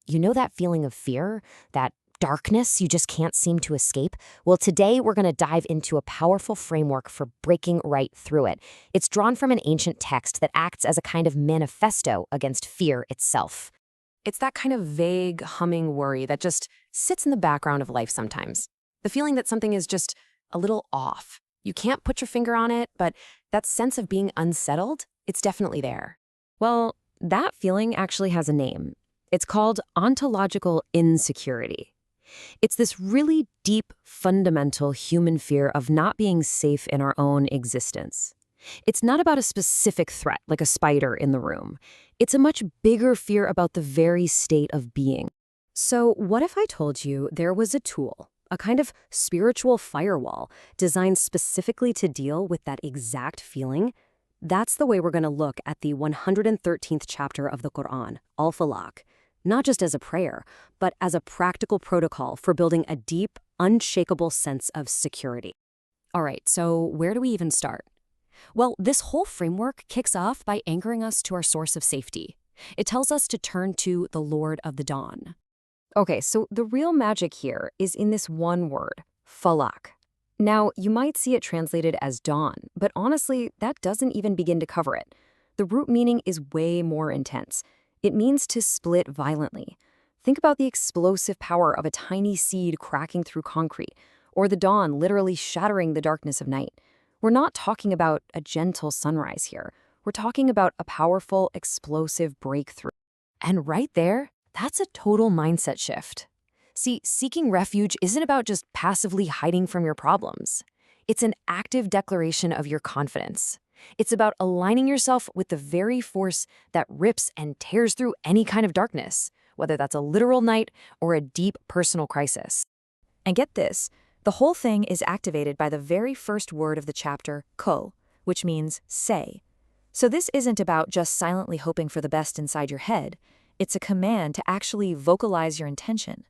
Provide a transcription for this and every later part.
You know that feeling of fear? That darkness you just can't seem to escape? Well, today we're going to dive into a powerful framework for breaking right through it. It's drawn from an ancient text that acts as a kind of manifesto against fear itself. It's that kind of vague, humming worry that just sits in the background of life sometimes. The feeling that something is just a little off. You can't put your finger on it, but that sense of being unsettled, it's definitely there. Well, that feeling actually has a name. It's called ontological insecurity. It's this really deep, fundamental human fear of not being safe in our own existence. It's not about a specific threat, like a spider in the room. It's a much bigger fear about the very state of being. So what if I told you there was a tool, a kind of spiritual firewall, designed specifically to deal with that exact feeling? That's the way we're going to look at the 113th chapter of the Quran, Al-Falaq, not just as a prayer, but as a practical protocol for building a deep, unshakable sense of security. All right, so where do we even start? Well, this whole framework kicks off by anchoring us to our source of safety. It tells us to turn to the Lord of the Dawn. Okay, so the real magic here is in this one word, falaq. Now, you might see it translated as dawn, but honestly, that doesn't even begin to cover it. The root meaning is way more intense. It means to split violently. Think about the explosive power of a tiny seed cracking through concrete, or the dawn literally shattering the darkness of night. We're not talking about a gentle sunrise here. We're talking about a powerful, explosive breakthrough. And right there, that's a total mindset shift. See, seeking refuge isn't about just passively hiding from your problems. It's an active declaration of your confidence. It's about aligning yourself with the very force that rips and tears through any kind of darkness, whether that's a literal night or a deep personal crisis. And get this, the whole thing is activated by the very first word of the chapter, qul, which means say. So this isn't about just silently hoping for the best inside your head. It's a command to actually vocalize your intention.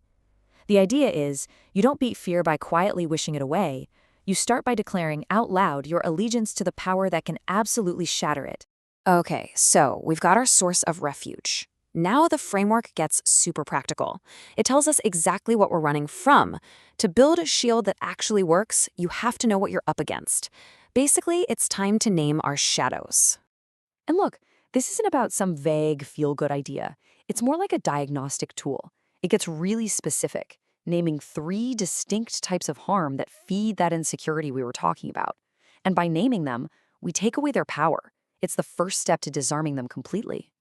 The idea is, you don't beat fear by quietly wishing it away. You start by declaring out loud your allegiance to the power that can absolutely shatter it. Okay, so we've got our source of refuge. Now the framework gets super practical. It tells us exactly what we're running from. To build a shield that actually works, you have to know what you're up against. Basically, it's time to name our shadows. And look, this isn't about some vague feel-good idea. It's more like a diagnostic tool. It gets really specific, naming 3 distinct types of harm that feed that insecurity we were talking about. And by naming them, we take away their power. It's the first step to disarming them completely.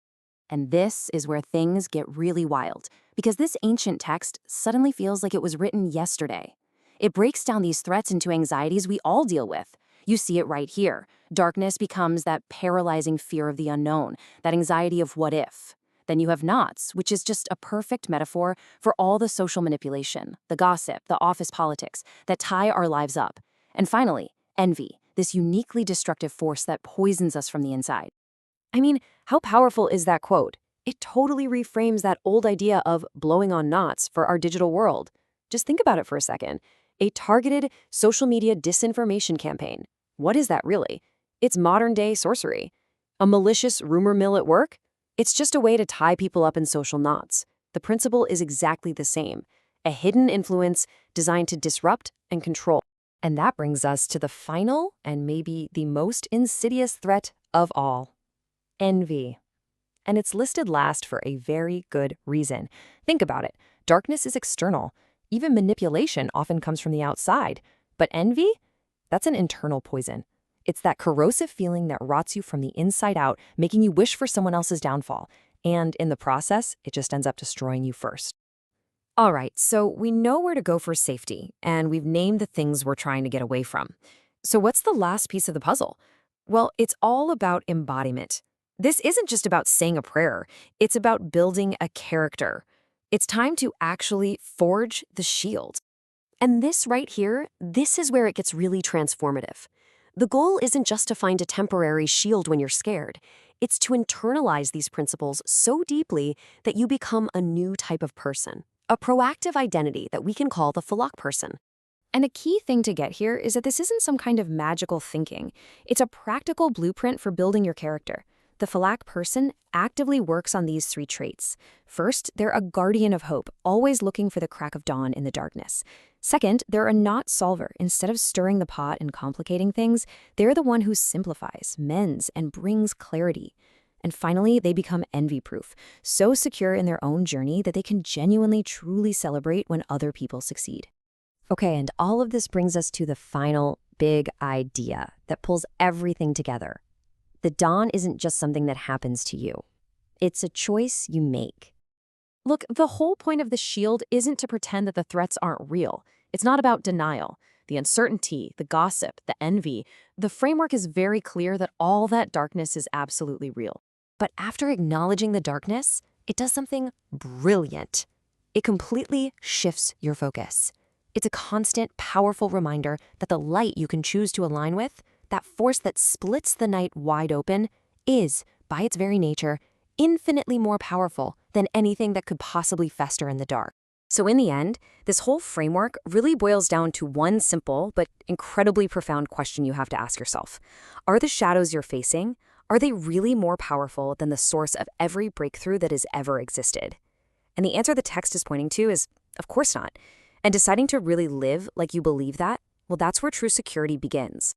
And this is where things get really wild, because this ancient text suddenly feels like it was written yesterday. It breaks down these threats into anxieties we all deal with. You see it right here. Darkness becomes that paralyzing fear of the unknown, that anxiety of what if. Then you have knots, which is just a perfect metaphor for all the social manipulation, the gossip, the office politics that tie our lives up. And finally, envy, this uniquely destructive force that poisons us from the inside. I mean, how powerful is that quote? It totally reframes that old idea of blowing on knots for our digital world. Just think about it for a second. A targeted social media disinformation campaign. What is that really? It's modern-day sorcery. A malicious rumor mill at work? It's just a way to tie people up in social knots. The principle is exactly the same. A hidden influence designed to disrupt and control. And that brings us to the final and maybe the most insidious threat of all. Envy. And it's listed last for a very good reason. Think about it. Darkness is external. Even manipulation often comes from the outside. But envy? That's an internal poison. It's that corrosive feeling that rots you from the inside out, making you wish for someone else's downfall. And in the process, it just ends up destroying you first. All right, so we know where to go for safety, and we've named the things we're trying to get away from. So what's the last piece of the puzzle? Well, it's all about embodiment. This isn't just about saying a prayer. It's about building a character. It's time to actually forge the shield. And this right here, this is where it gets really transformative. The goal isn't just to find a temporary shield when you're scared. It's to internalize these principles so deeply that you become a new type of person, a proactive identity that we can call the Falaq Person. And a key thing to get here is that this isn't some kind of magical thinking. It's a practical blueprint for building your character. The The Falaq Person actively works on these three traits. First, they're a guardian of hope, always looking for the crack of dawn in the darkness. Second, they're a knot solver. Instead of stirring the pot and complicating things, they're the one who simplifies, mends, and brings clarity. And finally, they become envy-proof, so secure in their own journey that they can genuinely, truly celebrate when other people succeed. Okay, and all of this brings us to the final big idea that pulls everything together. The dawn isn't just something that happens to you. It's a choice you make. Look, the whole point of the shield isn't to pretend that the threats aren't real. It's not about denial. The uncertainty, the gossip, the envy, the framework is very clear that all that darkness is absolutely real. But after acknowledging the darkness, it does something brilliant. It completely shifts your focus. It's a constant, powerful reminder that the light you can choose to align with, that force that splits the night wide open, is, by its very nature, infinitely more powerful than anything that could possibly fester in the dark. So in the end, this whole framework really boils down to one simple but incredibly profound question you have to ask yourself. Are the shadows you're facing, are they really more powerful than the source of every breakthrough that has ever existed? And the answer the text is pointing to is, of course not. And deciding to really live like you believe that, well, that's where true security begins.